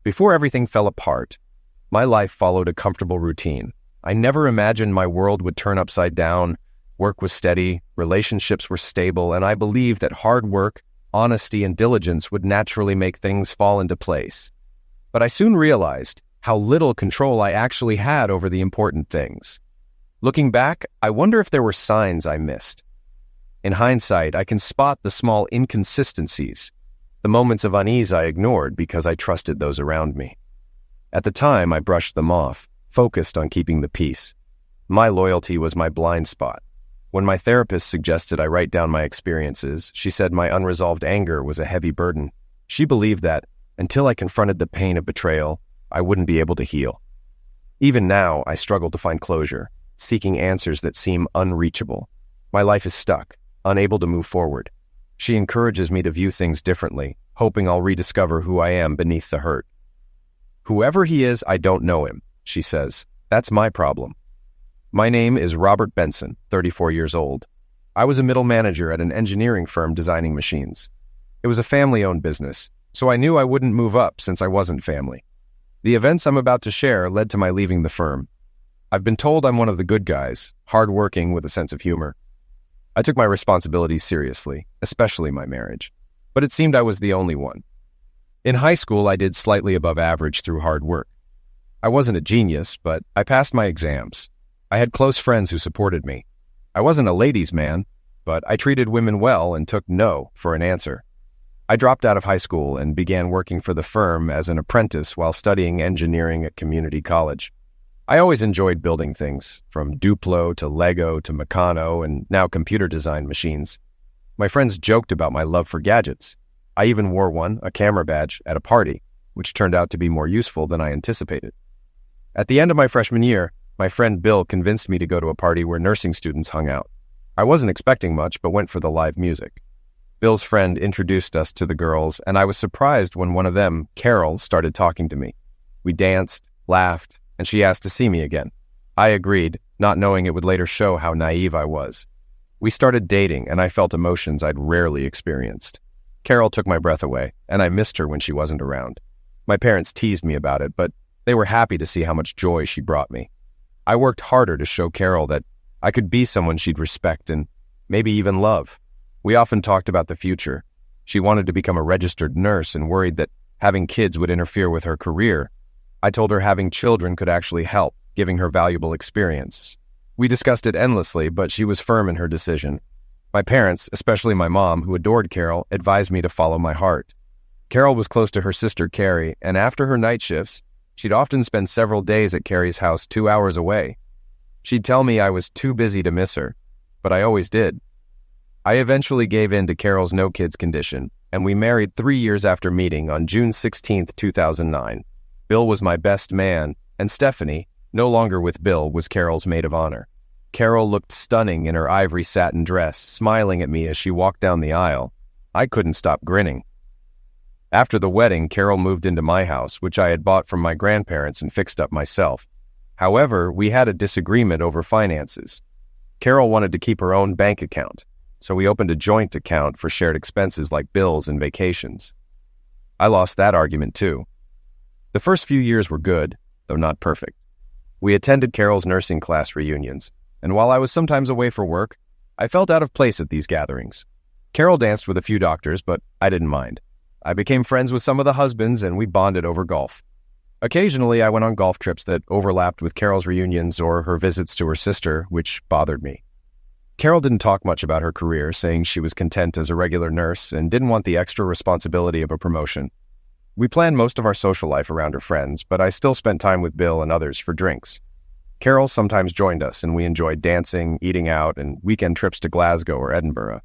Before everything fell apart, my life followed a comfortable routine. I never imagined my world would turn upside down. Work was steady, relationships were stable, and I believed that hard work, honesty, and diligence would naturally make things fall into place. But I soon realized how little control I actually had over the important things. Looking back, I wonder if there were signs I missed. In hindsight, I can spot the small inconsistencies, the moments of unease I ignored because I trusted those around me. At the time, I brushed them off, focused on keeping the peace. My loyalty was my blind spot. When my therapist suggested I write down my experiences, she said my unresolved anger was a heavy burden. She believed that, until I confronted the pain of betrayal, I wouldn't be able to heal. Even now, I struggle to find closure, seeking answers that seem unreachable. My life is stuck, unable to move forward. She encourages me to view things differently, hoping I'll rediscover who I am beneath the hurt. Whoever he is, I don't know him, she says. That's my problem. My name is Robert Benson, 34 years old. I was a middle manager at an engineering firm designing machines. It was a family-owned business, so I knew I wouldn't move up since I wasn't family. The events I'm about to share led to my leaving the firm. I've been told I'm one of the good guys, hardworking with a sense of humor. I took my responsibilities seriously, especially my marriage, but it seemed I was the only one. In high school, I did slightly above average through hard work. I wasn't a genius, but I passed my exams. I had close friends who supported me. I wasn't a ladies' man, but I treated women well and took no for an answer. I dropped out of high school and began working for the firm as an apprentice while studying engineering at community college. I always enjoyed building things, from Duplo to Lego to Meccano and now computer design machines. My friends joked about my love for gadgets. I even wore one, a camera badge, at a party, which turned out to be more useful than I anticipated. At the end of my freshman year, my friend Bill convinced me to go to a party where nursing students hung out. I wasn't expecting much, but went for the live music. Bill's friend introduced us to the girls, and I was surprised when one of them, Carol, started talking to me. We danced, laughed, and she asked to see me again. I agreed, not knowing it would later show how naive I was. We started dating, and I felt emotions I'd rarely experienced. Carol took my breath away, and I missed her when she wasn't around. My parents teased me about it, but they were happy to see how much joy she brought me. I worked harder to show Carol that I could be someone she'd respect and maybe even love. We often talked about the future. She wanted to become a registered nurse and worried that having kids would interfere with her career. I told her having children could actually help, giving her valuable experience. We discussed it endlessly, but she was firm in her decision. My parents, especially my mom, who adored Carol, advised me to follow my heart. Carol was close to her sister Carrie, and after her night shifts, she'd often spend several days at Carrie's house 2 hours away. She'd tell me I was too busy to miss her, but I always did. I eventually gave in to Carol's no-kids condition, and we married 3 years after meeting on June 16, 2009. Bill was my best man, and Stephanie, no longer with Bill, was Carol's maid of honor. Carol looked stunning in her ivory satin dress, smiling at me as she walked down the aisle. I couldn't stop grinning. After the wedding, Carol moved into my house, which I had bought from my grandparents and fixed up myself. However, we had a disagreement over finances. Carol wanted to keep her own bank account, so we opened a joint account for shared expenses like bills and vacations. I lost that argument too. The first few years were good, though not perfect. We attended Carol's nursing class reunions, and while I was sometimes away for work, I felt out of place at these gatherings. Carol danced with a few doctors, but I didn't mind. I became friends with some of the husbands, and we bonded over golf. Occasionally, I went on golf trips that overlapped with Carol's reunions or her visits to her sister, which bothered me. Carol didn't talk much about her career, saying she was content as a regular nurse and didn't want the extra responsibility of a promotion. We planned most of our social life around her friends, but I still spent time with Bill and others for drinks. Carol sometimes joined us, and we enjoyed dancing, eating out, and weekend trips to Glasgow or Edinburgh.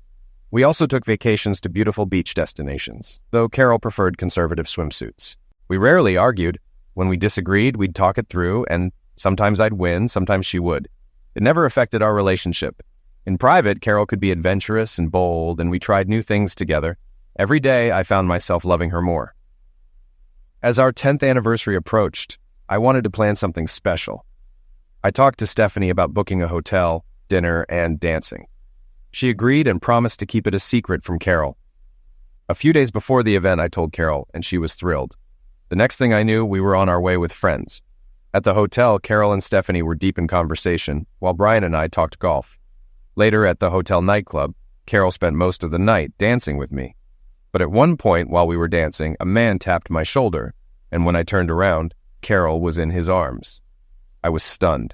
We also took vacations to beautiful beach destinations, though Carol preferred conservative swimsuits. We rarely argued. When we disagreed, we'd talk it through, and sometimes I'd win, sometimes she would. It never affected our relationship. In private, Carol could be adventurous and bold, and we tried new things together. Every day, I found myself loving her more. As our 10th anniversary approached, I wanted to plan something special. I talked to Stephanie about booking a hotel, dinner, and dancing. She agreed and promised to keep it a secret from Carol. A few days before the event, I told Carol, and she was thrilled. The next thing I knew, we were on our way with friends. At the hotel, Carol and Stephanie were deep in conversation, while Brian and I talked golf. Later, at the hotel nightclub, Carol spent most of the night dancing with me. But at one point, while we were dancing, a man tapped my shoulder, and when I turned around, Carol was in his arms. I was stunned.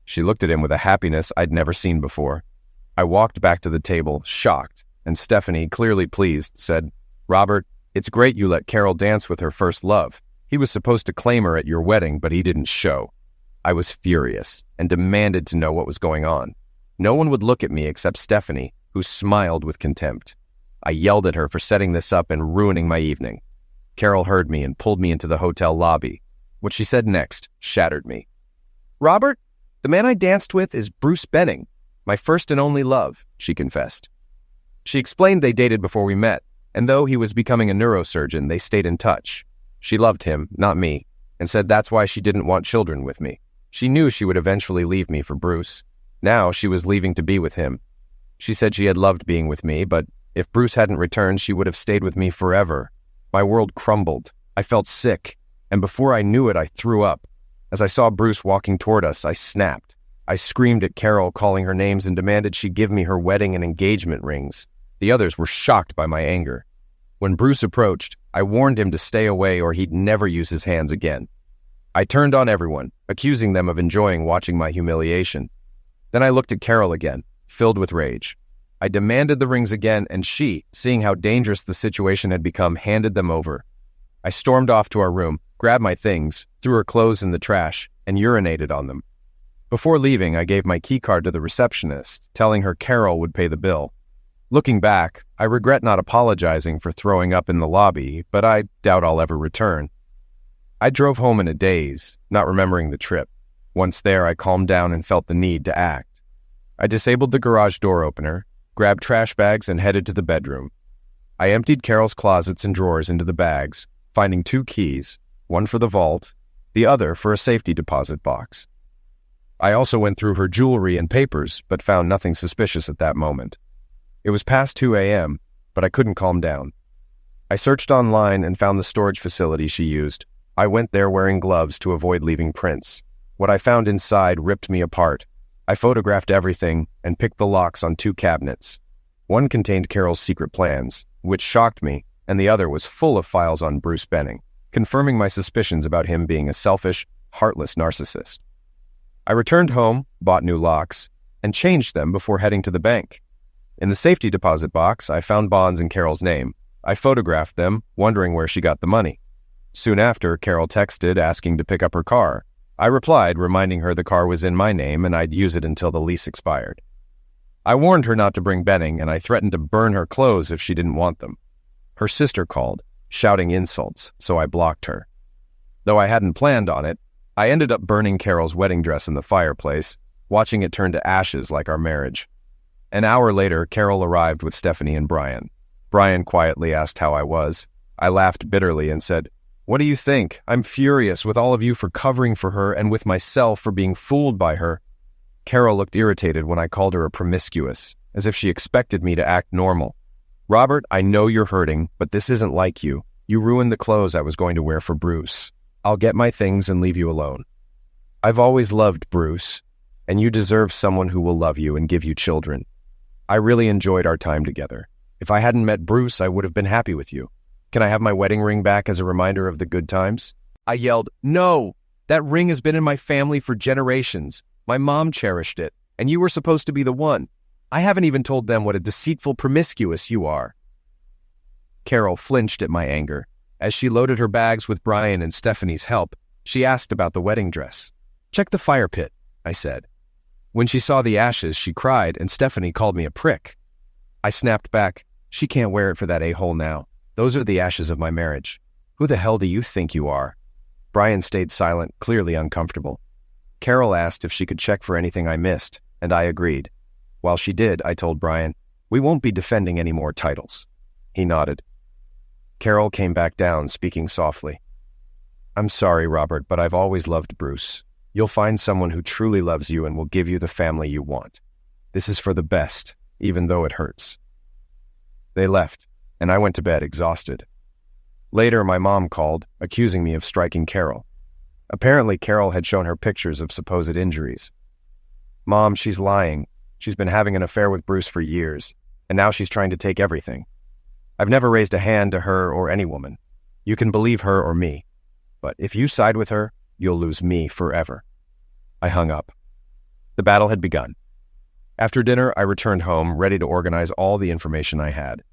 She looked at him with a happiness I'd never seen before. I walked back to the table, shocked, and Stephanie, clearly pleased, said, "Robert, it's great you let Carol dance with her first love. He was supposed to claim her at your wedding, but he didn't show." I was furious and demanded to know what was going on. No one would look at me except Stephanie, who smiled with contempt. I yelled at her for setting this up and ruining my evening. Carol heard me and pulled me into the hotel lobby. What she said next shattered me. "Robert, the man I danced with is Bruce Benning, my first and only love," she confessed. She explained they dated before we met, and though he was becoming a neurosurgeon, they stayed in touch. She loved him, not me, and said that's why she didn't want children with me. She knew she would eventually leave me for Bruce. Now she was leaving to be with him. She said she had loved being with me, but if Bruce hadn't returned, she would have stayed with me forever. My world crumbled. I felt sick, and before I knew it, I threw up. As I saw Bruce walking toward us, I snapped. I screamed at Carol, calling her names, and demanded she give me her wedding and engagement rings. The others were shocked by my anger. When Bruce approached, I warned him to stay away or he'd never use his hands again. I turned on everyone, accusing them of enjoying watching my humiliation. Then I looked at Carol again, filled with rage. I demanded the rings again, and she, seeing how dangerous the situation had become, handed them over. I stormed off to our room, grabbed my things, threw her clothes in the trash, and urinated on them. Before leaving, I gave my keycard to the receptionist, telling her Carol would pay the bill. Looking back, I regret not apologizing for throwing up in the lobby, but I doubt I'll ever return. I drove home in a daze, not remembering the trip. Once there, I calmed down and felt the need to act. I disabled the garage door opener, grabbed trash bags, and headed to the bedroom. I emptied Carol's closets and drawers into the bags, finding 2 keys, one for the vault, the other for a safety deposit box. I also went through her jewelry and papers, but found nothing suspicious at that moment. It was past 2 a.m., but I couldn't calm down. I searched online and found the storage facility she used. I went there wearing gloves to avoid leaving prints. What I found inside ripped me apart. I photographed everything and picked the locks on 2 cabinets. One contained Carol's secret plans, which shocked me, and the other was full of files on Bruce Benning, confirming my suspicions about him being a selfish, heartless narcissist. I returned home, bought new locks, and changed them before heading to the bank. In the safety deposit box, I found bonds in Carol's name. I photographed them, wondering where she got the money. Soon after, Carol texted asking to pick up her car. I replied, reminding her the car was in my name and I'd use it until the lease expired. I warned her not to bring Benning, and I threatened to burn her clothes if she didn't want them. Her sister called, shouting insults, so I blocked her. Though I hadn't planned on it, I ended up burning Carol's wedding dress in the fireplace, watching it turn to ashes like our marriage. An hour later, Carol arrived with Stephanie and Brian. Brian quietly asked how I was. I laughed bitterly and said, "What do you think? I'm furious with all of you for covering for her and with myself for being fooled by her." Carol looked irritated when I called her a promiscuous, as if she expected me to act normal. "Robert, I know you're hurting, but this isn't like you. You ruined the clothes I was going to wear for Bruce. I'll get my things and leave you alone. I've always loved Bruce, and you deserve someone who will love you and give you children. I really enjoyed our time together. If I hadn't met Bruce, I would have been happy with you. Can I have my wedding ring back as a reminder of the good times?" I yelled, "No! That ring has been in my family for generations. My mom cherished it, and you were supposed to be the one. I haven't even told them what a deceitful promiscuous you are." Carol flinched at my anger. As she loaded her bags with Brian and Stephanie's help, she asked about the wedding dress. "Check the fire pit," I said. When she saw the ashes, she cried, and Stephanie called me a prick. I snapped back, "She can't wear it for that a-hole now. Those are the ashes of my marriage. Who the hell do you think you are?" Brian stayed silent, clearly uncomfortable. Carol asked if she could check for anything I missed, and I agreed. While she did, I told Brian, "We won't be defending any more titles." He nodded. Carol came back down, speaking softly. "I'm sorry, Robert, but I've always loved Bruce. You'll find someone who truly loves you and will give you the family you want. This is for the best, even though it hurts." They left, and I went to bed exhausted. Later, my mom called, accusing me of striking Carol. Apparently, Carol had shown her pictures of supposed injuries. "Mom, she's lying. She's been having an affair with Bruce for years, and now she's trying to take everything. I've never raised a hand to her or any woman. You can believe her or me. But if you side with her, you'll lose me forever." I hung up. The battle had begun. After dinner, I returned home, ready to organize all the information I had.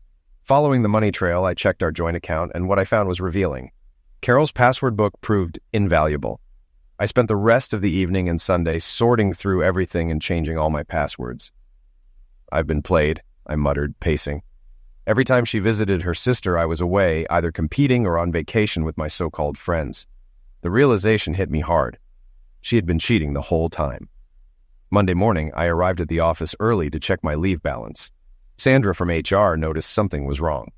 Following the money trail, I checked our joint account, and what I found was revealing. Carol's password book proved invaluable. I spent the rest of the evening and Sunday sorting through everything and changing all my passwords. "I've been played," I muttered, pacing. Every time she visited her sister, I was away, either competing or on vacation with my so-called friends. The realization hit me hard. She had been cheating the whole time. Monday morning, I arrived at the office early to check my leave balance. Sandra from HR noticed something was wrong.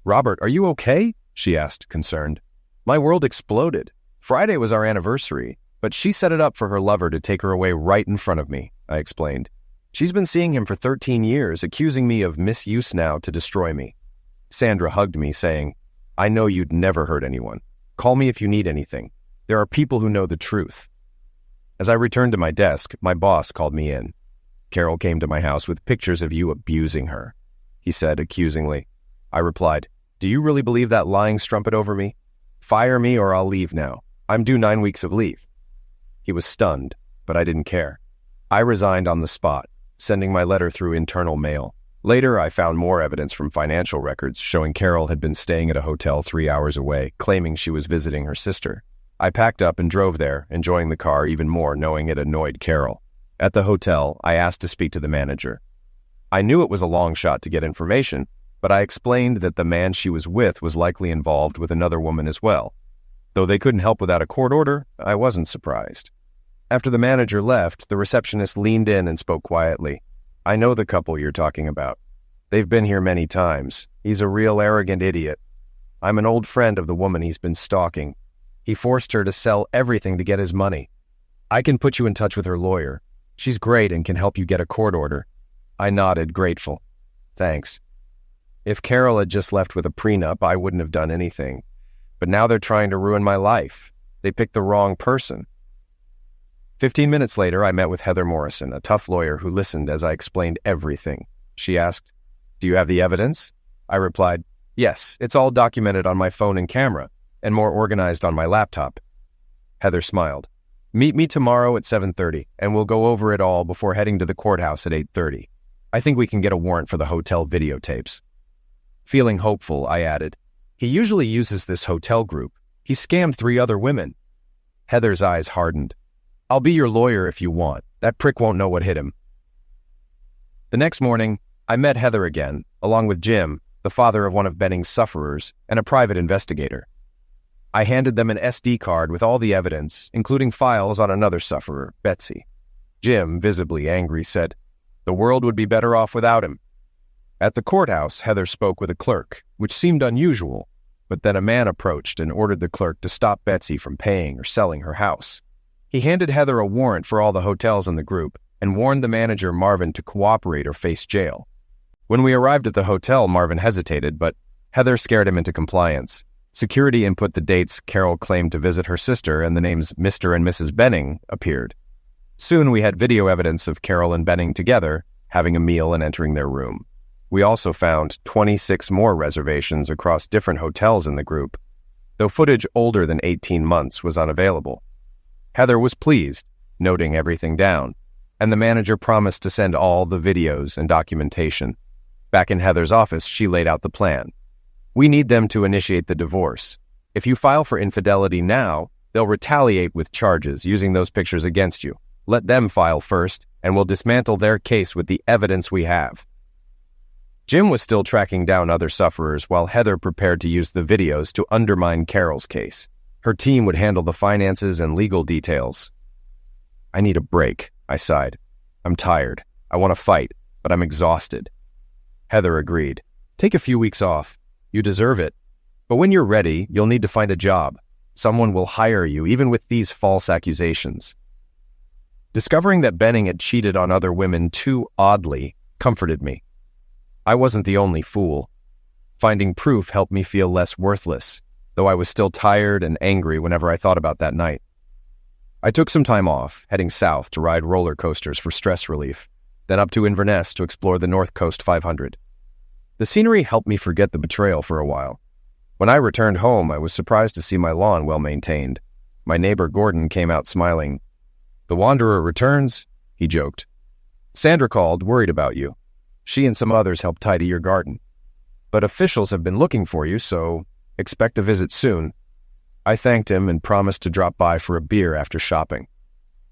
"Robert, are you okay?" she asked, concerned. "My world exploded. Friday was our anniversary, but she set it up for her lover to take her away right in front of me," I explained. "She's been seeing him for 13 years, accusing me of misuse now to destroy me." Sandra hugged me, saying, "I know you'd never hurt anyone. Call me if you need anything. There are people who know the truth." As I returned to my desk, my boss called me in. "Carol came to my house with pictures of you abusing her," he said accusingly. I replied, "Do you really believe that lying strumpet over me? Fire me or I'll leave now. I'm due 9 weeks of leave." He was stunned, but I didn't care. I resigned on the spot, sending my letter through internal mail. Later, I found more evidence from financial records showing Carol had been staying at a hotel 3 hours away, claiming she was visiting her sister. I packed up and drove there, enjoying the car even more knowing it annoyed Carol. At the hotel, I asked to speak to the manager. I knew it was a long shot to get information, but I explained that the man she was with was likely involved with another woman as well. Though they couldn't help without a court order, I wasn't surprised. After the manager left, the receptionist leaned in and spoke quietly. "I know the couple you're talking about. They've been here many times. He's a real arrogant idiot. I'm an old friend of the woman he's been stalking. He forced her to sell everything to get his money. I can put you in touch with her lawyer. She's great and can help you get a court order." I nodded, grateful. "Thanks." If Carol had just left with a prenup, I wouldn't have done anything. But now they're trying to ruin my life. They picked the wrong person. 15 minutes later, I met with Heather Morrison, a tough lawyer who listened as I explained everything. She asked, "Do you have the evidence?" I replied, "Yes, it's all documented on my phone and camera, and more organized on my laptop." Heather smiled. "Meet me tomorrow at 7:30, and we'll go over it all before heading to the courthouse at 8:30. I think we can get a warrant for the hotel videotapes." Feeling hopeful, I added, "He usually uses this hotel group. He scammed 3 other women." Heather's eyes hardened. "I'll be your lawyer if you want. That prick won't know what hit him." The next morning, I met Heather again, along with Jim, the father of one of Benning's sufferers, and a private investigator. I handed them an SD card with all the evidence, including files on another sufferer, Betsy. Jim, visibly angry, said, "The world would be better off without him." At the courthouse, Heather spoke with a clerk, which seemed unusual, but then a man approached and ordered the clerk to stop Betsy from paying or selling her house. He handed Heather a warrant for all the hotels in the group and warned the manager, Marvin, to cooperate or face jail. When we arrived at the hotel, Marvin hesitated, but Heather scared him into compliance. Security input the dates Carol claimed to visit her sister, and the names Mr. and Mrs. Benning appeared. Soon we had video evidence of Carol and Benning together, having a meal and entering their room. We also found 26 more reservations across different hotels in the group, though footage older than 18 months was unavailable. Heather was pleased, noting everything down, and the manager promised to send all the videos and documentation. Back in Heather's office, she laid out the plan. "We need them to initiate the divorce. If you file for infidelity now, they'll retaliate with charges using those pictures against you. Let them file first, and we'll dismantle their case with the evidence we have." Jim was still tracking down other sufferers while Heather prepared to use the videos to undermine Carol's case. Her team would handle the finances and legal details. "I need a break," I sighed. "I'm tired. I want to fight, but I'm exhausted." Heather agreed. "Take a few weeks off. You deserve it. But when you're ready, you'll need to find a job. Someone will hire you, even with these false accusations." Discovering that Benning had cheated on other women too oddly comforted me. I wasn't the only fool. Finding proof helped me feel less worthless, though I was still tired and angry whenever I thought about that night. I took some time off, heading south to ride roller coasters for stress relief, then up to Inverness to explore the North Coast 500. The scenery helped me forget the betrayal for a while. When I returned home, I was surprised to see my lawn well maintained. My neighbor Gordon came out smiling. "The wanderer returns," he joked. "Sandra called, worried about you. She and some others helped tidy your garden. But officials have been looking for you, so expect a visit soon." I thanked him and promised to drop by for a beer after shopping.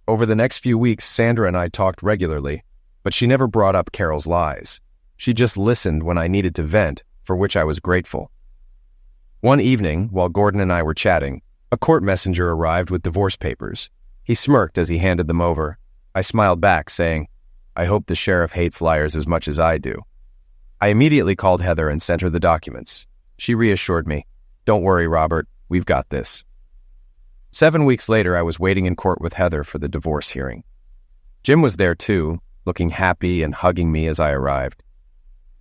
Over the next few weeks, Sandra and I talked regularly, but she never brought up Carol's lies. She just listened when I needed to vent, for which I was grateful. One evening, while Gordon and I were chatting, a court messenger arrived with divorce papers. He smirked as he handed them over. I smiled back, saying, "I hope the sheriff hates liars as much as I do." I immediately called Heather and sent her the documents. She reassured me, "Don't worry, Robert, we've got this." 7 weeks later, I was waiting in court with Heather for the divorce hearing. Jim was there too, looking happy and hugging me as I arrived.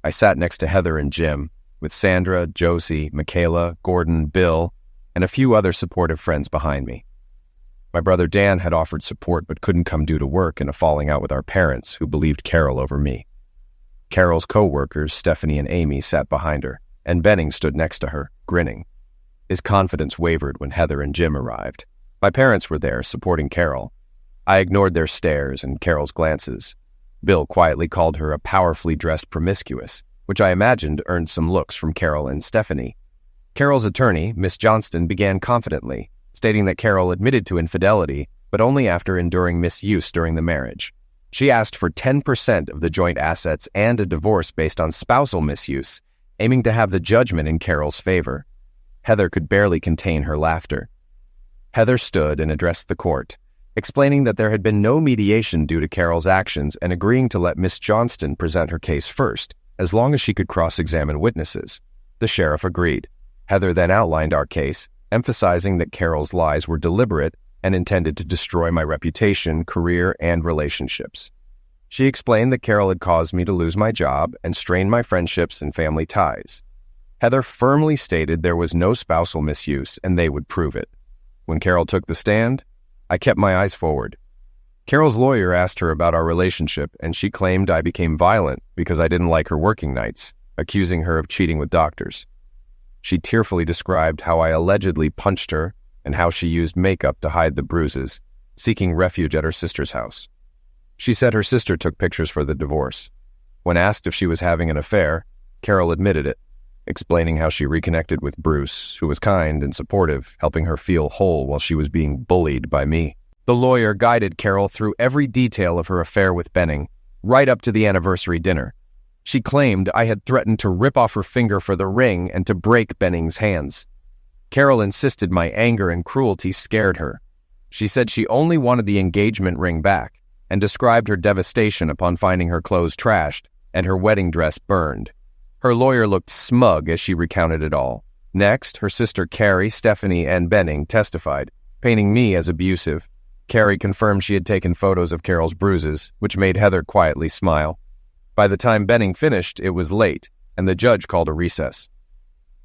I sat next to Heather and Jim, with Sandra, Josie, Michaela, Gordon, Bill, and a few other supportive friends behind me. My brother Dan had offered support but couldn't come due to work in a falling out with our parents, who believed Carol over me. Carol's co-workers, Stephanie and Amy, sat behind her, and Benning stood next to her, grinning. His confidence wavered when Heather and Jim arrived. My parents were there, supporting Carol. I ignored their stares and Carol's glances. Bill quietly called her a powerfully dressed promiscuous, which I imagined earned some looks from Carol and Stephanie. Carol's attorney, Miss Johnston, began confidently, stating that Carol admitted to infidelity, but only after enduring misuse during the marriage. She asked for 10% of the joint assets and a divorce based on spousal misuse, aiming to have the judgment in Carol's favor. Heather could barely contain her laughter. Heather stood and addressed the court, explaining that there had been no mediation due to Carol's actions and agreeing to let Miss Johnston present her case first, as long as she could cross-examine witnesses. The sheriff agreed. Heather then outlined our case, emphasizing that Carol's lies were deliberate and intended to destroy my reputation, career, and relationships. She explained that Carol had caused me to lose my job and strain my friendships and family ties. Heather firmly stated there was no spousal misuse and they would prove it. When Carol took the stand, I kept my eyes forward. Carol's lawyer asked her about our relationship, and she claimed I became violent because I didn't like her working nights, accusing her of cheating with doctors. She tearfully described how I allegedly punched her and how she used makeup to hide the bruises, seeking refuge at her sister's house. She said her sister took pictures for the divorce. When asked if she was having an affair, Carol admitted it, explaining how she reconnected with Bruce, who was kind and supportive, helping her feel whole while she was being bullied by me. The lawyer guided Carol through every detail of her affair with Benning, right up to the anniversary dinner. She claimed I had threatened to rip off her finger for the ring and to break Benning's hands. Carol insisted my anger and cruelty scared her. She said she only wanted the engagement ring back and described her devastation upon finding her clothes trashed and her wedding dress burned. Her lawyer looked smug as she recounted it all. Next, her sister Carrie, Stephanie, and Benning testified, painting me as abusive. Carrie confirmed she had taken photos of Carol's bruises, which made Heather quietly smile. By the time Benning finished, it was late, and the judge called a recess.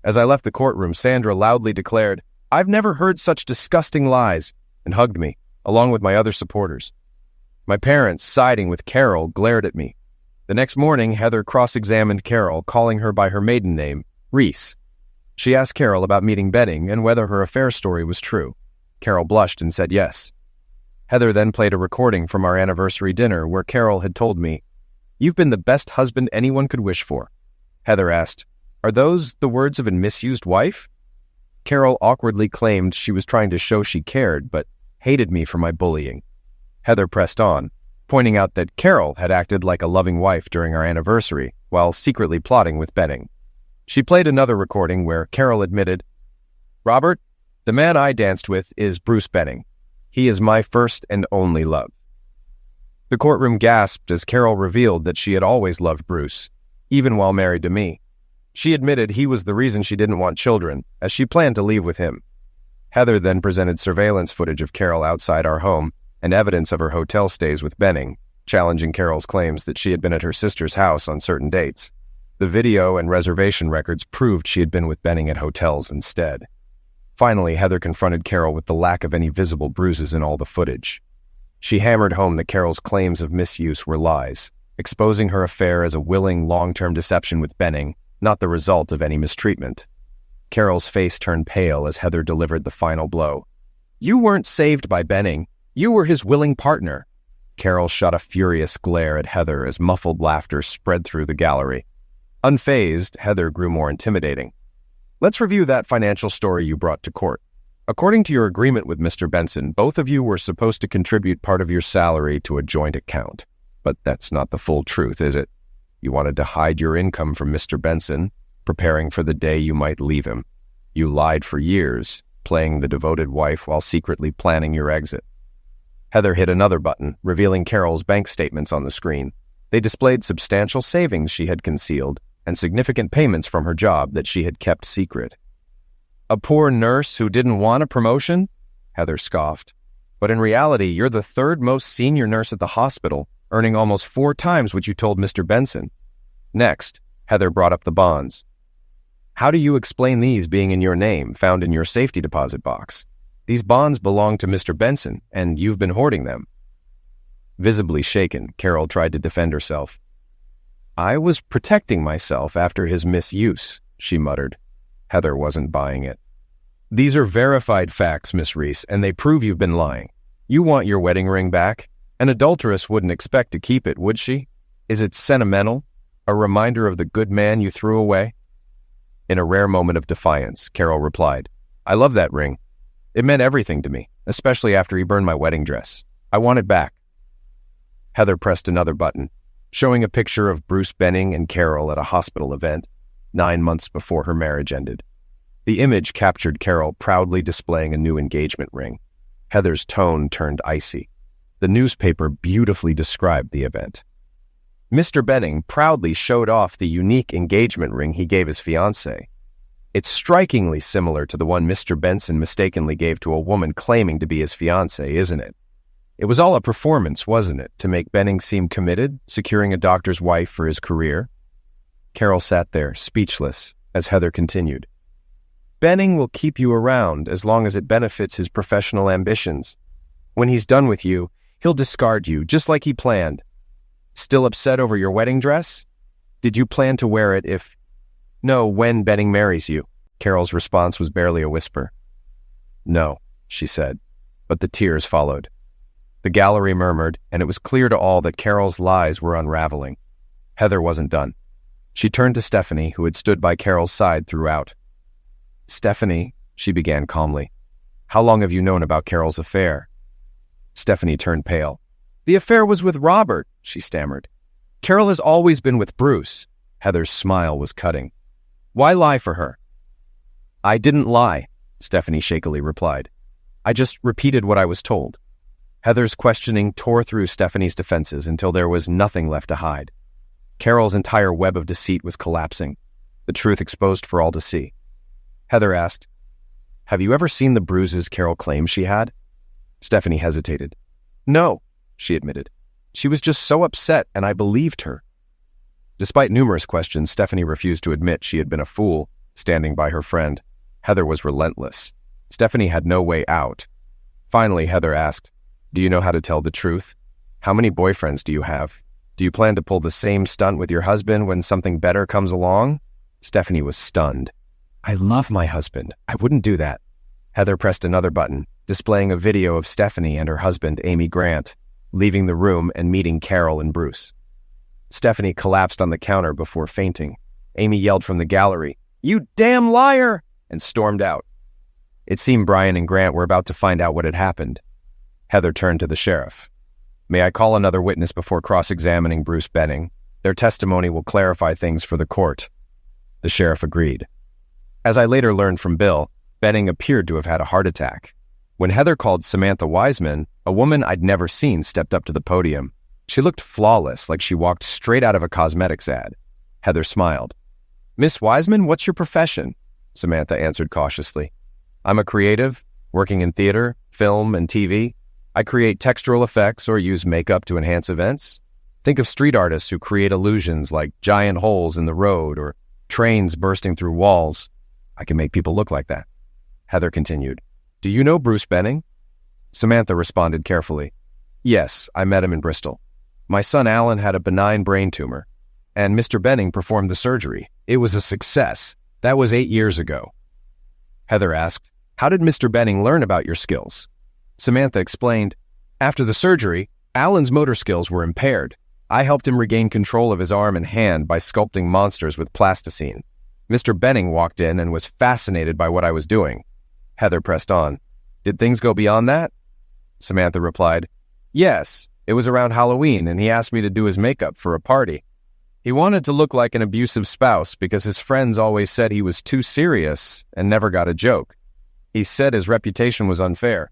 As I left the courtroom, Sandra loudly declared, "I've never heard such disgusting lies," and hugged me, along with my other supporters. My parents, siding with Carol, glared at me. The next morning, Heather cross-examined Carol, calling her by her maiden name, Reese. She asked Carol about meeting Benning and whether her affair story was true. Carol blushed and said yes. Heather then played a recording from our anniversary dinner where Carol had told me, "You've been the best husband anyone could wish for." Heather asked, "Are those the words of a misused wife?" Carol awkwardly claimed she was trying to show she cared, but hated me for my bullying. Heather pressed on, pointing out that Carol had acted like a loving wife during our anniversary, while secretly plotting with Benning. She played another recording where Carol admitted, "Robert, the man I danced with is Bruce Benning. He is my first and only love." The courtroom gasped as Carol revealed that she had always loved Bruce, even while married to me. She admitted he was the reason she didn't want children, as she planned to leave with him. Heather then presented surveillance footage of Carol outside our home and evidence of her hotel stays with Benning, challenging Carol's claims that she had been at her sister's house on certain dates. The video and reservation records proved she had been with Benning at hotels instead. Finally, Heather confronted Carol with the lack of any visible bruises in all the footage. She hammered home that Carol's claims of misuse were lies, exposing her affair as a willing, long-term deception with Benning, not the result of any mistreatment. Carol's face turned pale as Heather delivered the final blow. "You weren't saved by Benning. You were his willing partner." Carol shot a furious glare at Heather as muffled laughter spread through the gallery. Unfazed, Heather grew more intimidating. "Let's review that financial story you brought to court. According to your agreement with Mr. Benson, both of you were supposed to contribute part of your salary to a joint account. But that's not the full truth, is it? You wanted to hide your income from Mr. Benson, preparing for the day you might leave him. You lied for years, playing the devoted wife while secretly planning your exit." Heather hit another button, revealing Carol's bank statements on the screen. They displayed substantial savings she had concealed and significant payments from her job that she had kept secret. "A poor nurse who didn't want a promotion?" Heather scoffed. "But in reality, you're the third most senior nurse at the hospital, earning almost 4 times what you told Mr. Benson." Next, Heather brought up the bonds. "How do you explain these being in your name, found in your safety deposit box? These bonds belong to Mr. Benson, and you've been hoarding them." Visibly shaken, Carol tried to defend herself. "I was protecting myself after his misuse," she muttered. Heather wasn't buying it. "These are verified facts, Miss Reese, and they prove you've been lying. You want your wedding ring back? An adulteress wouldn't expect to keep it, would she? Is it sentimental? A reminder of the good man you threw away?" In a rare moment of defiance, Carol replied, "I love that ring. It meant everything to me, especially after he burned my wedding dress. I want it back." Heather pressed another button, showing a picture of Bruce Benning and Carol at a hospital event 9 months before her marriage ended. The image captured Carol proudly displaying a new engagement ring. Heather's tone turned icy. The newspaper beautifully described the event. Mr. Benning proudly showed off the unique engagement ring he gave his fiancée. It's strikingly similar to the one Mr. Benson mistakenly gave to a woman claiming to be his fiancée, isn't it? It was all a performance, wasn't it, to make Benning seem committed, securing a doctor's wife for his career? Carol sat there, speechless, as Heather continued. "Benning will keep you around as long as it benefits his professional ambitions. When he's done with you, he'll discard you, just like he planned. Still upset over your wedding dress? Did you plan to wear it if... No, when Benning marries you?" Carol's response was barely a whisper. "No," she said, but the tears followed. The gallery murmured, and it was clear to all that Carol's lies were unraveling. Heather wasn't done. She turned to Stephanie, who had stood by Carol's side throughout. "Stephanie," she began calmly, "how long have you known about Carol's affair?" Stephanie turned pale. "The affair was with Robert," she stammered. "Carol has always been with Bruce." Heather's smile was cutting. "Why lie for her?" "I didn't lie," Stephanie shakily replied. "I just repeated what I was told." Heather's questioning tore through Stephanie's defenses until there was nothing left to hide. Carol's entire web of deceit was collapsing, the truth exposed for all to see. Heather asked, "Have you ever seen the bruises Carol claimed she had?" Stephanie hesitated. "No," she admitted. "She was just so upset, and I believed her." Despite numerous questions, Stephanie refused to admit she had been a fool, standing by her friend. Heather was relentless. Stephanie had no way out. Finally, Heather asked, "Do you know how to tell the truth? How many boyfriends do you have? Do you plan to pull the same stunt with your husband when something better comes along?" Stephanie was stunned. "I love my husband. I wouldn't do that." Heather pressed another button, displaying a video of Stephanie and her husband, Amy Grant, leaving the room and meeting Carol and Bruce. Stephanie collapsed on the counter before fainting. Amy yelled from the gallery, "You damn liar!" and stormed out. It seemed Brian and Grant were about to find out what had happened. Heather turned to the sheriff. "May I call another witness before cross-examining Bruce Benning? Their testimony will clarify things for the court." The sheriff agreed. As I later learned from Bill, Benning appeared to have had a heart attack. When Heather called Samantha Wiseman, a woman I'd never seen stepped up to the podium. She looked flawless, like she walked straight out of a cosmetics ad. Heather smiled. "Miss Wiseman, what's your profession?" Samantha answered cautiously. "I'm a creative, working in theater, film, and TV. I create textural effects or use makeup to enhance events." Think of street artists who create illusions like giant holes in the road or trains bursting through walls. I can make people look like that. Heather continued. Do you know Bruce Benning? Samantha responded carefully. Yes, I met him in Bristol. My son Alan had a benign brain tumor, and Mr. Benning performed the surgery. It was a success. That was 8 years ago. Heather asked, how did Mr. Benning learn about your skills? Samantha explained, after the surgery, Alan's motor skills were impaired. I helped him regain control of his arm and hand by sculpting monsters with plasticine. Mr. Benning walked in and was fascinated by what I was doing. Heather pressed on. Did things go beyond that? Samantha replied, yes, it was around Halloween and he asked me to do his makeup for a party. He wanted to look like an abusive spouse because his friends always said he was too serious and never got a joke. He said his reputation was unfair.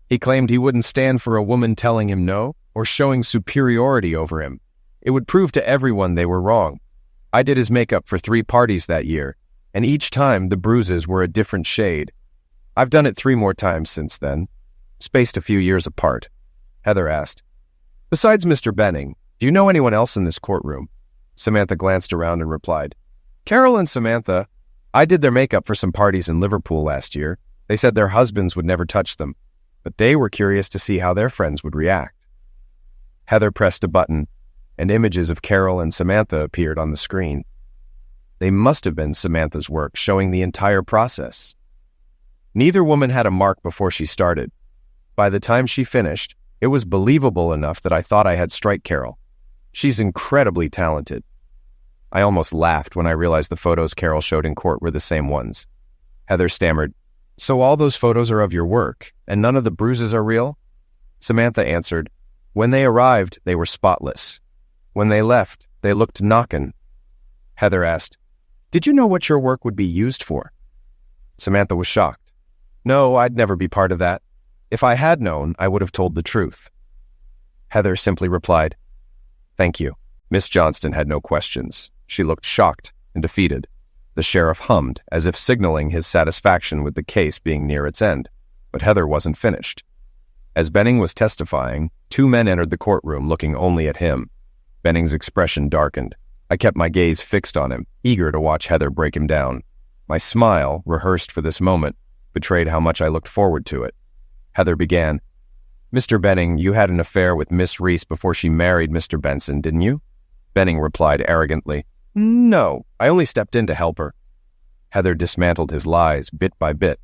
He claimed he wouldn't stand for a woman telling him no or showing superiority over him. It would prove to everyone they were wrong. I did his makeup for 3 parties that year, and each time the bruises were a different shade. I've done it 3 more times since then, spaced a few years apart. Heather asked, besides Mr. Benning, do you know anyone else in this courtroom? Samantha glanced around and replied, Carol and Samantha. I did their makeup for some parties in Liverpool last year. They said their husbands would never touch them, but they were curious to see how their friends would react. Heather pressed a button, and images of Carol and Samantha appeared on the screen. They must have been Samantha's work, showing the entire process. Neither woman had a mark before she started. By the time she finished, it was believable enough that I thought I had strike Carol. She's incredibly talented. I almost laughed when I realized the photos Carol showed in court were the same ones. Heather stammered, so all those photos are of your work, and none of the bruises are real? Samantha answered, when they arrived, they were spotless. When they left, they looked knockin'. Heather asked, did you know what your work would be used for? Samantha was shocked. No, I'd never be part of that. If I had known, I would have told the truth. Heather simply replied, thank you. Miss Johnston had no questions. She looked shocked and defeated. The sheriff hummed, as if signaling his satisfaction with the case being near its end. But Heather wasn't finished. As Benning was testifying, 2 men entered the courtroom looking only at him. Benning's expression darkened. I kept my gaze fixed on him, eager to watch Heather break him down. My smile, rehearsed for this moment, betrayed how much I looked forward to it. Heather began, Mr. Benning, you had an affair with Miss Reese before she married Mr. Benson, didn't you? Benning replied arrogantly, no, I only stepped in to help her. Heather dismantled his lies bit by bit.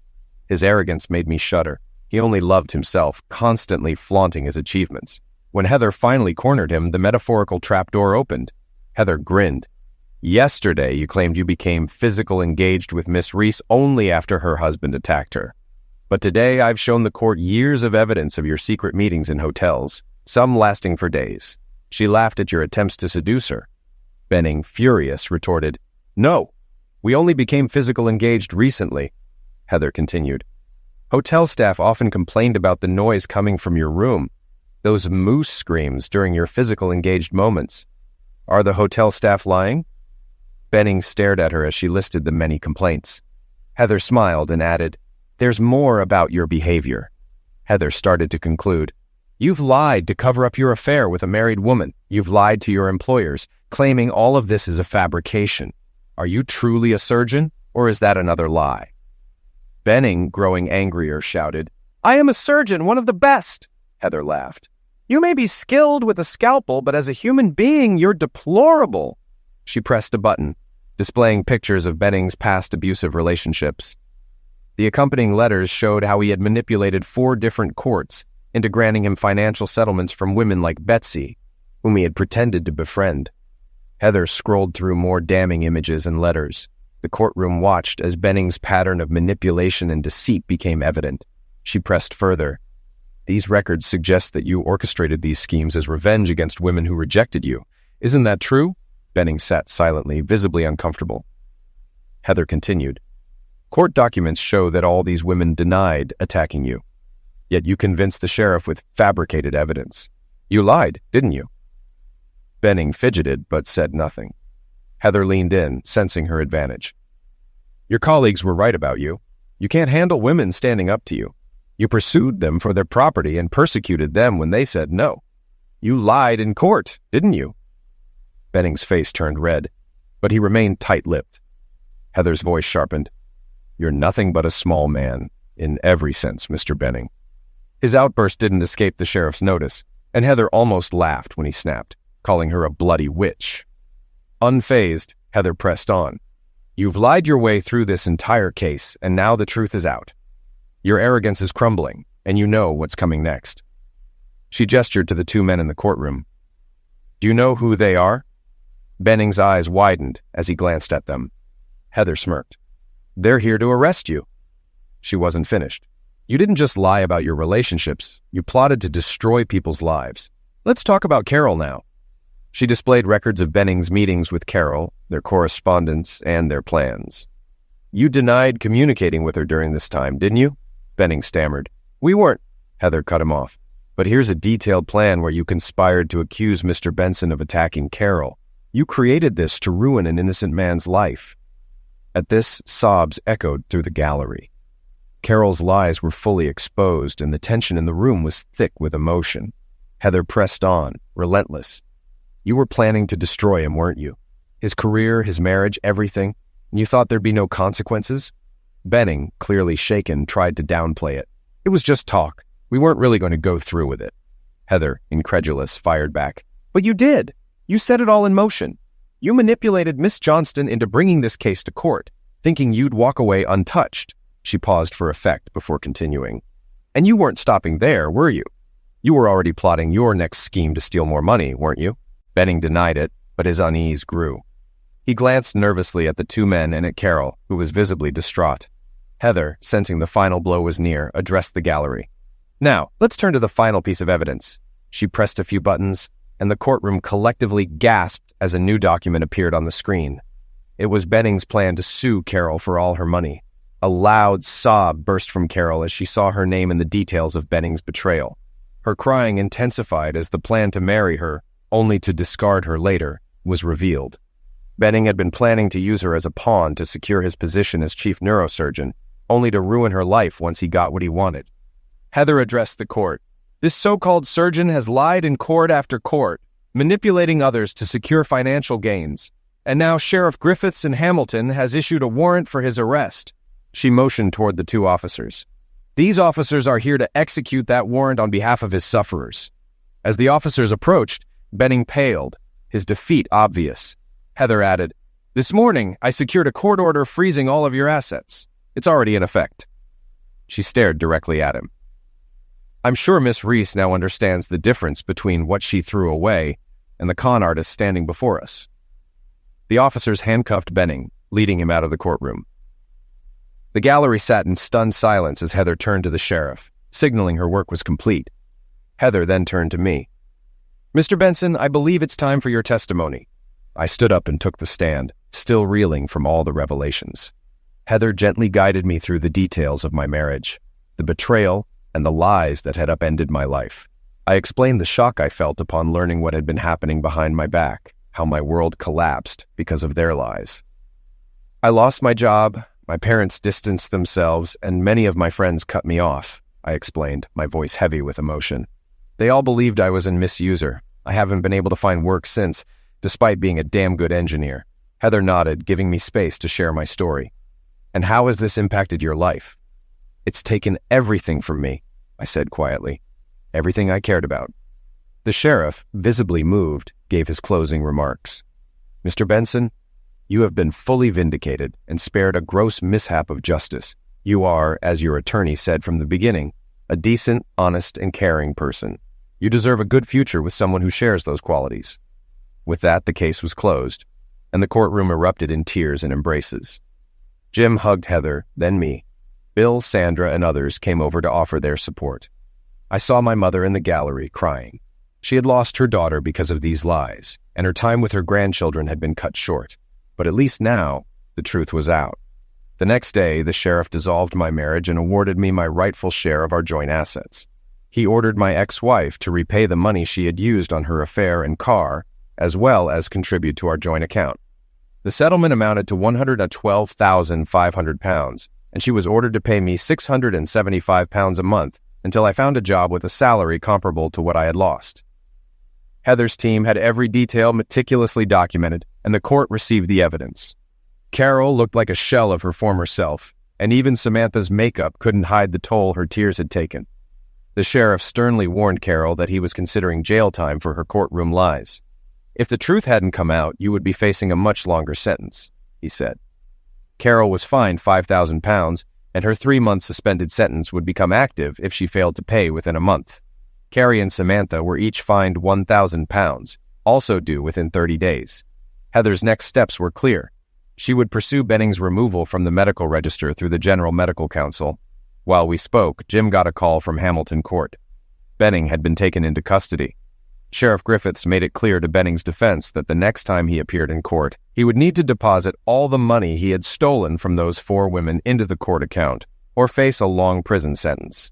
His arrogance made me shudder. He only loved himself, constantly flaunting his achievements. When Heather finally cornered him, the metaphorical trapdoor opened. Heather grinned. Yesterday, you claimed you became physical engaged with Miss Reese only after her husband attacked her. But today, I've shown the court years of evidence of your secret meetings in hotels, some lasting for days. She laughed at your attempts to seduce her. Benning, furious, retorted, no, we only became physical engaged recently. Heather continued, hotel staff often complained about the noise coming from your room. Those moose screams during your physical engaged moments. Are the hotel staff lying? Benning stared at her as she listed the many complaints. Heather smiled and added, there's more about your behavior. Heather started to conclude, you've lied to cover up your affair with a married woman. You've lied to your employers, claiming all of this is a fabrication. Are you truly a surgeon, or is that another lie? Benning, growing angrier, shouted, I am a surgeon, one of the best. Heather laughed. You may be skilled with a scalpel, but as a human being, you're deplorable. She pressed a button, displaying pictures of Benning's past abusive relationships. The accompanying letters showed how he had manipulated 4 different courts into granting him financial settlements from women like Betsy, whom he had pretended to befriend. Heather scrolled through more damning images and letters. The courtroom watched as Benning's pattern of manipulation and deceit became evident. She pressed further. These records suggest that you orchestrated these schemes as revenge against women who rejected you. Isn't that true? Benning sat silently, visibly uncomfortable. Heather continued. Court documents show that all these women denied attacking you. Yet you convinced the sheriff with fabricated evidence. You lied, didn't you? Benning fidgeted, but said nothing. Heather leaned in, sensing her advantage. Your colleagues were right about you. You can't handle women standing up to you. You pursued them for their property and persecuted them when they said no. You lied in court, didn't you?" Benning's face turned red, but he remained tight-lipped. Heather's voice sharpened. "You're nothing but a small man, in every sense, Mr. Benning." His outburst didn't escape the sheriff's notice, and Heather almost laughed when he snapped, calling her a bloody witch. Unfazed, Heather pressed on. "You've lied your way through this entire case, and now the truth is out. Your arrogance is crumbling, and you know what's coming next." She gestured to the two men in the courtroom. "Do you know who they are?" Benning's eyes widened as he glanced at them. Heather smirked. "They're here to arrest you." She wasn't finished. "You didn't just lie about your relationships, you plotted to destroy people's lives. Let's talk about Carol now." She displayed records of Benning's meetings with Carol, their correspondence, and their plans. "You denied communicating with her during this time, didn't you?" Benning stammered. "We weren't," Heather cut him off. "But here's a detailed plan where you conspired to accuse Mr. Benson of attacking Carol. You created this to ruin an innocent man's life." At this, sobs echoed through the gallery. Carol's lies were fully exposed, and the tension in the room was thick with emotion. Heather pressed on, relentless. "You were planning to destroy him, weren't you? His career, his marriage, everything, and you thought there'd be no consequences?" Benning, clearly shaken, tried to downplay it. "It was just talk. We weren't really going to go through with it." Heather, incredulous, fired back. "But you did! You set it all in motion. You manipulated Miss Johnston into bringing this case to court, thinking you'd walk away untouched." She paused for effect before continuing. "And you weren't stopping there, were you? You were already plotting your next scheme to steal more money, weren't you?" Benning denied it, but his unease grew. He glanced nervously at the two men and at Carol, who was visibly distraught. Heather, sensing the final blow was near, addressed the gallery. "Now, let's turn to the final piece of evidence." She pressed a few buttons, and the courtroom collectively gasped as a new document appeared on the screen. It was Benning's plan to sue Carol for all her money. A loud sob burst from Carol as she saw her name in the details of Benning's betrayal. Her crying intensified as the plan to marry her, only to discard her later, was revealed. Benning had been planning to use her as a pawn to secure his position as chief neurosurgeon, only to ruin her life once he got what he wanted. Heather addressed the court. "This so-called surgeon has lied in court after court, manipulating others to secure financial gains. And now Sheriff Griffiths in Hamilton has issued a warrant for his arrest." She motioned toward the two officers. "These officers are here to execute that warrant on behalf of his sufferers." As the officers approached, Benning paled, his defeat obvious. Heather added, "This morning, I secured a court order freezing all of your assets. It's already in effect." She stared directly at him. "I'm sure Miss Reese now understands the difference between what she threw away and the con artist standing before us." The officers handcuffed Benning, leading him out of the courtroom. The gallery sat in stunned silence as Heather turned to the sheriff, signaling her work was complete. Heather then turned to me. "Mr. Benson, I believe it's time for your testimony." I stood up and took the stand, still reeling from all the revelations. Heather gently guided me through the details of my marriage, the betrayal, and the lies that had upended my life. I explained the shock I felt upon learning what had been happening behind my back, how my world collapsed because of their lies. "I lost my job, my parents distanced themselves, and many of my friends cut me off," I explained, my voice heavy with emotion. "They all believed I was a misuser. I haven't been able to find work since, despite being a damn good engineer." Heather nodded, giving me space to share my story. "And how has this impacted your life?" "It's taken everything from me," I said quietly. "Everything I cared about." The sheriff, visibly moved, gave his closing remarks. "Mr. Benson, you have been fully vindicated and spared a gross mishap of justice. You are, as your attorney said from the beginning, a decent, honest, and caring person. You deserve a good future with someone who shares those qualities." With that, the case was closed, and the courtroom erupted in tears and embraces. Jim hugged Heather, then me. Bill, Sandra, and others came over to offer their support. I saw my mother in the gallery, crying. She had lost her daughter because of these lies, and her time with her grandchildren had been cut short. But at least now, the truth was out. The next day, the sheriff dissolved my marriage and awarded me my rightful share of our joint assets. He ordered my ex-wife to repay the money she had used on her affair and car, as well as contribute to our joint account. The settlement amounted to £112,500, and she was ordered to pay me £675 a month until I found a job with a salary comparable to what I had lost. Heather's team had every detail meticulously documented, and the court received the evidence. Carol looked like a shell of her former self, and even Samantha's makeup couldn't hide the toll her tears had taken. The sheriff sternly warned Carol that he was considering jail time for her courtroom lies. "If the truth hadn't come out, you would be facing a much longer sentence," he said. Carol was fined £5,000, and her 3-month suspended sentence would become active if she failed to pay within a month. Carrie and Samantha were each fined £1,000, also due within 30 days. Heather's next steps were clear. She would pursue Benning's removal from the medical register through the General Medical Council. While we spoke, Jim got a call from Hamilton Court. Benning had been taken into custody. Sheriff Griffiths made it clear to Benning's defense that the next time he appeared in court, he would need to deposit all the money he had stolen from those 4 women into the court account, or face a long prison sentence.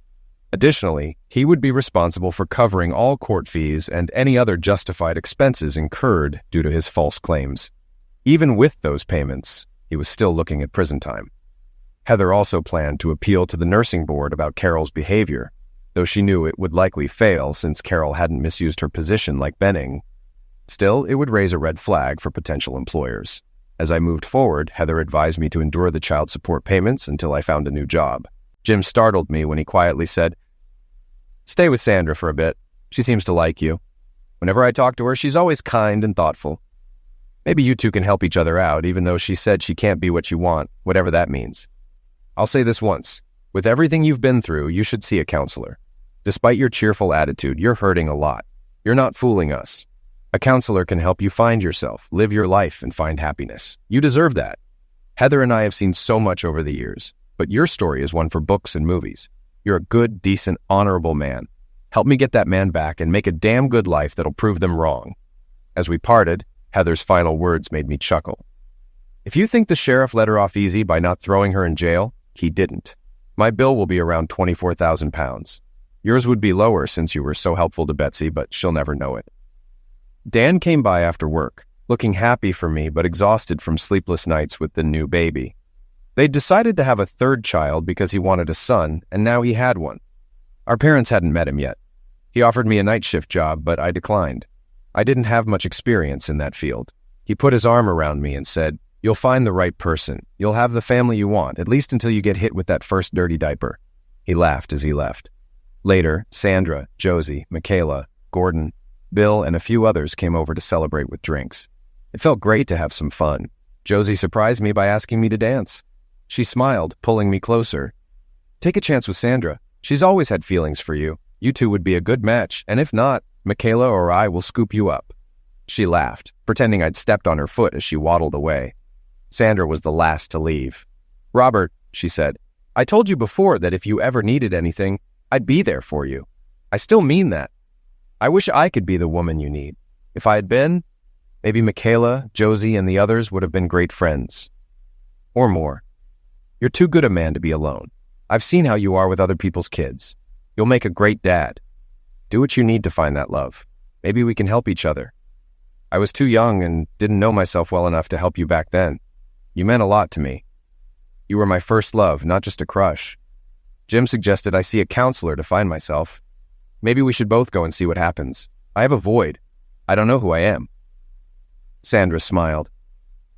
Additionally, he would be responsible for covering all court fees and any other justified expenses incurred due to his false claims. Even with those payments, he was still looking at prison time. Heather also planned to appeal to the nursing board about Carol's behavior, though she knew it would likely fail since Carol hadn't misused her position like Benning. Still, it would raise a red flag for potential employers. As I moved forward, Heather advised me to endure the child support payments until I found a new job. Jim startled me when he quietly said, "Stay with Sandra for a bit. She seems to like you. Whenever I talk to her, she's always kind and thoughtful. Maybe you two can help each other out, even though she said she can't be what you want, whatever that means. I'll say this once. With everything you've been through, you should see a counselor. Despite your cheerful attitude, you're hurting a lot. You're not fooling us. A counselor can help you find yourself, live your life, and find happiness. You deserve that. Heather and I have seen so much over the years, but your story is one for books and movies. You're a good, decent, honorable man. Help me get that man back and make a damn good life that'll prove them wrong." As we parted, Heather's final words made me chuckle. "If you think the sheriff let her off easy by not throwing her in jail, he didn't. My bill will be around £24,000. Yours would be lower since you were so helpful to Betsy, but she'll never know it." Dan came by after work, looking happy for me but exhausted from sleepless nights with the new baby. They'd decided to have a 3rd child because he wanted a son, and now he had one. Our parents hadn't met him yet. He offered me a night shift job, but I declined. I didn't have much experience in that field. He put his arm around me and said, "You'll find the right person. You'll have the family you want, at least until you get hit with that first dirty diaper." He laughed as he left. Later, Sandra, Josie, Michaela, Gordon, Bill, and a few others came over to celebrate with drinks. It felt great to have some fun. Josie surprised me by asking me to dance. She smiled, pulling me closer. "Take a chance with Sandra. She's always had feelings for you. You two would be a good match, and if not, Michaela or I will scoop you up." She laughed, pretending I'd stepped on her foot as she waddled away. Sandra was the last to leave. "Robert," she said, "I told you before that if you ever needed anything, I'd be there for you. I still mean that. I wish I could be the woman you need. If I had been, maybe Michaela, Josie, and the others would have been great friends. Or more. You're too good a man to be alone. I've seen how you are with other people's kids. You'll make a great dad. Do what you need to find that love. Maybe we can help each other. I was too young and didn't know myself well enough to help you back then. You meant a lot to me. You were my first love, not just a crush. Jim suggested I see a counselor to find myself. Maybe we should both go and see what happens. I have a void. I don't know who I am." Sandra smiled.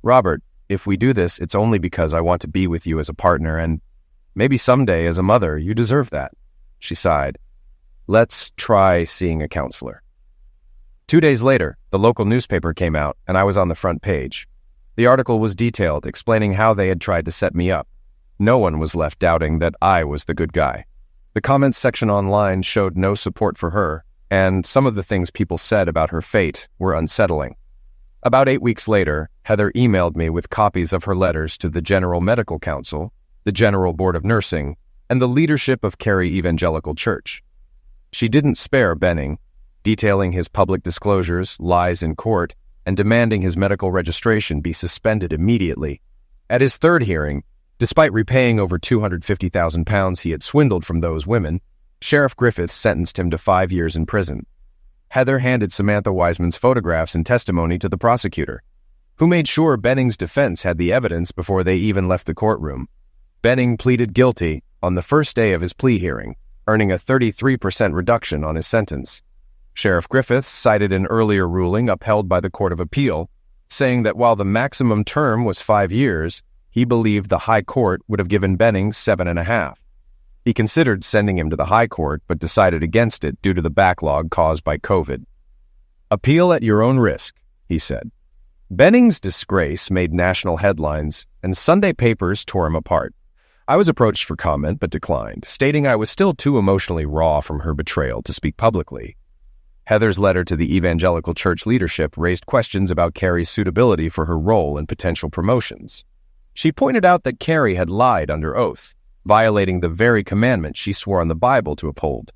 "Robert, if we do this, it's only because I want to be with you as a partner, and maybe someday as a mother, you deserve that." She sighed. "Let's try seeing a counselor." 2 days later, the local newspaper came out, and I was on the front page. The article was detailed, explaining how they had tried to set me up. No one was left doubting that I was the good guy. The comments section online showed no support for her, and some of the things people said about her fate were unsettling. About 8 weeks later, Heather emailed me with copies of her letters to the General Medical Council, the General Board of Nursing, and the leadership of Cary Evangelical Church. She didn't spare Benning, detailing his public disclosures, lies in court, and demanding his medical registration be suspended immediately. At his 3rd hearing, despite repaying over £250,000 he had swindled from those women, Sheriff Griffiths sentenced him to 5 years in prison. Heather handed Samantha Wiseman's photographs and testimony to the prosecutor, who made sure Benning's defense had the evidence before they even left the courtroom. Benning pleaded guilty on the first day of his plea hearing, earning a 33% reduction on his sentence. Sheriff Griffiths cited an earlier ruling upheld by the Court of Appeal, saying that while the maximum term was 5 years, he believed the High Court would have given Bennings 7.5. He considered sending him to the High Court, but decided against it due to the backlog caused by COVID. "Appeal at your own risk," he said. Bennings' disgrace made national headlines, and Sunday papers tore him apart. I was approached for comment but declined, stating I was still too emotionally raw from her betrayal to speak publicly. Heather's letter to the evangelical church leadership raised questions about Carrie's suitability for her role and potential promotions. She pointed out that Carrie had lied under oath, violating the very commandment she swore on the Bible to uphold.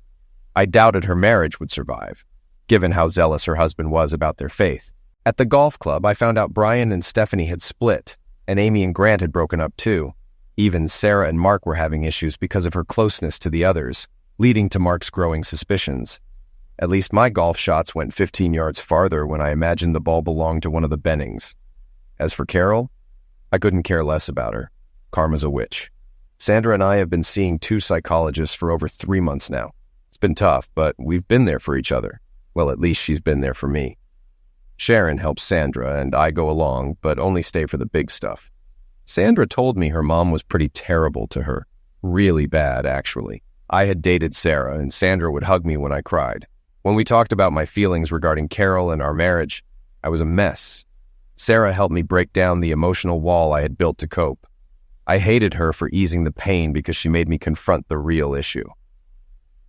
I doubted her marriage would survive, given how zealous her husband was about their faith. At the golf club, I found out Brian and Stephanie had split, and Amy and Grant had broken up too. Even Sarah and Mark were having issues because of her closeness to the others, leading to Mark's growing suspicions. At least my golf shots went 15 yards farther when I imagined the ball belonged to one of the Bennings. As for Carol, I couldn't care less about her. Karma's a witch. Sandra and I have been seeing 2 psychologists for over 3 months now. It's been tough, but we've been there for each other. Well, at least she's been there for me. Sharon helps Sandra, and I go along, but only stay for the big stuff. Sandra told me her mom was pretty terrible to her. Really bad, actually. I had dated Sarah, and Sandra would hug me when I cried. When we talked about my feelings regarding Carol and our marriage, I was a mess. Sarah helped me break down the emotional wall I had built to cope. I hated her for easing the pain because she made me confront the real issue.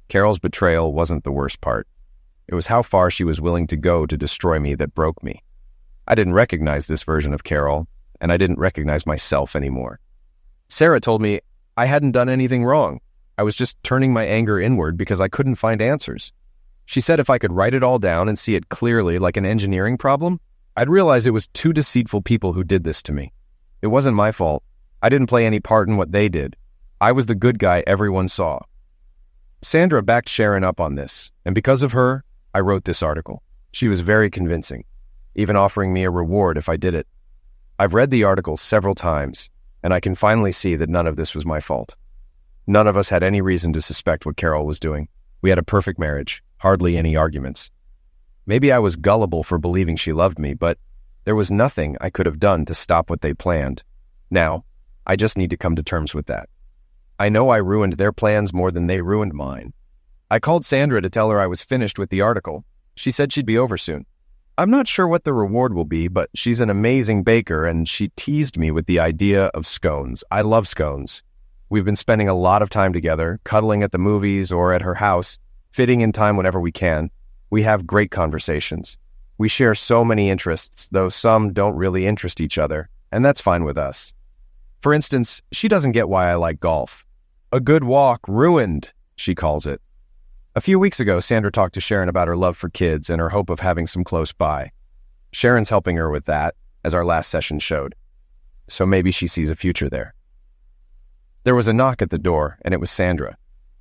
Carol's betrayal wasn't the worst part. It was how far she was willing to go to destroy me that broke me. I didn't recognize this version of Carol, and I didn't recognize myself anymore. Sarah told me I hadn't done anything wrong. I was just turning my anger inward because I couldn't find answers. She said if I could write it all down and see it clearly like an engineering problem, I'd realize it was 2 deceitful people who did this to me. It wasn't my fault. I didn't play any part in what they did. I was the good guy everyone saw. Sandra backed Sharon up on this, and because of her, I wrote this article. She was very convincing, even offering me a reward if I did it. I've read the article several times, and I can finally see that none of this was my fault. None of us had any reason to suspect what Carol was doing. We had a perfect marriage, hardly any arguments. Maybe I was gullible for believing she loved me, but there was nothing I could have done to stop what they planned. Now, I just need to come to terms with that. I know I ruined their plans more than they ruined mine. I called Sandra to tell her I was finished with the article. She said she'd be over soon. I'm not sure what the reward will be, but she's an amazing baker, and she teased me with the idea of scones. I love scones. We've been spending a lot of time together, cuddling at the movies or at her house, fitting in time whenever we can. We have great conversations. We share so many interests, though some don't really interest each other, and that's fine with us. For instance, she doesn't get why I like golf. A good walk ruined, she calls it. A few weeks ago, Sandra talked to Sharon about her love for kids and her hope of having some close by. Sharon's helping her with that, as our last session showed. So maybe she sees a future there. There was a knock at the door, and it was Sandra.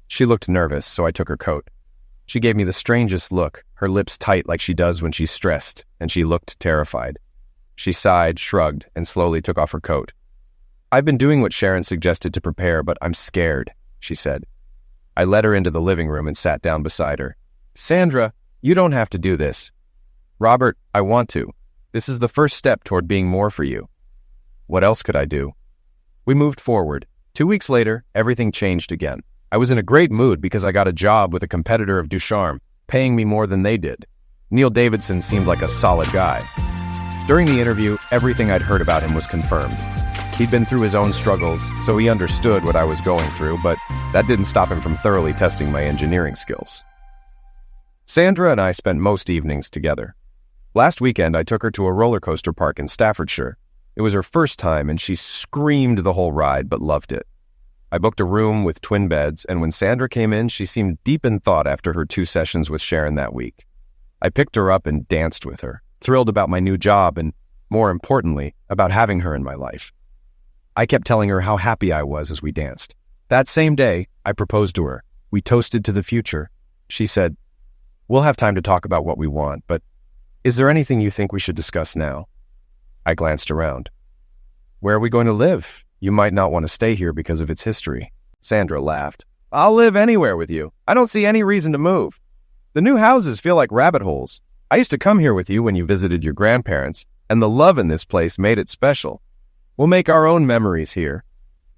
She looked nervous, so I took her coat. She gave me the strangest look, her lips tight like she does when she's stressed, and she looked terrified. She sighed, shrugged, and slowly took off her coat. I've been doing what Sharon suggested to prepare, but I'm scared, she said. I led her into the living room and sat down beside her. Sandra, you don't have to do this. Robert, I want to. This is the first step toward being more for you. What else could I do? We moved forward. 2 weeks later, everything changed again. I was in a great mood because I got a job with a competitor of Ducharme, paying me more than they did. Neil Davidson seemed like a solid guy. During the interview, everything I'd heard about him was confirmed. He'd been through his own struggles, so he understood what I was going through, but that didn't stop him from thoroughly testing my engineering skills. Sandra and I spent most evenings together. Last weekend, I took her to a roller coaster park in Staffordshire. It was her first time, and she screamed the whole ride, but loved it. I booked a room with twin beds, and when Sandra came in, she seemed deep in thought after her 2 sessions with Sharon that week. I picked her up and danced with her, thrilled about my new job and, more importantly, about having her in my life. I kept telling her how happy I was as we danced. That same day, I proposed to her. We toasted to the future. She said, "We'll have time to talk about what we want, but is there anything you think we should discuss now?" I glanced around. "Where are we going to live? You might not want to stay here because of its history." Sandra laughed. "I'll live anywhere with you. I don't see any reason to move." The new houses feel like rabbit holes. I used to come here with you when you visited your grandparents, and the love in this place made it special. We'll make our own memories here.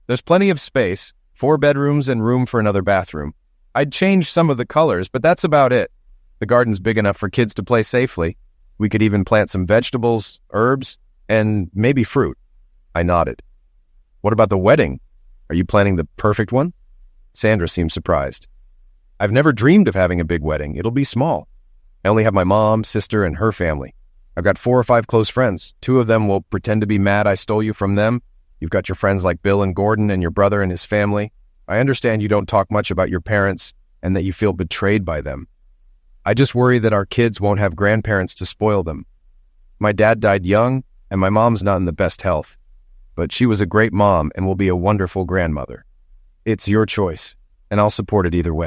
There's plenty of space, 4 bedrooms and room for another bathroom. I'd change some of the colors, but that's about it. The garden's big enough for kids to play safely. We could even plant some vegetables, herbs, and maybe fruit. I nodded. What about the wedding? Are you planning the perfect one? Sandra seemed surprised. I've never dreamed of having a big wedding. It'll be small. I only have my mom, sister, and her family. I've got 4 or 5 close friends. 2 of them will pretend to be mad I stole you from them. You've got your friends like Bill and Gordon and your brother and his family. I understand you don't talk much about your parents and that you feel betrayed by them. I just worry that our kids won't have grandparents to spoil them. My dad died young, and my mom's not in the best health. But she was a great mom and will be a wonderful grandmother. It's your choice, and I'll support it either way.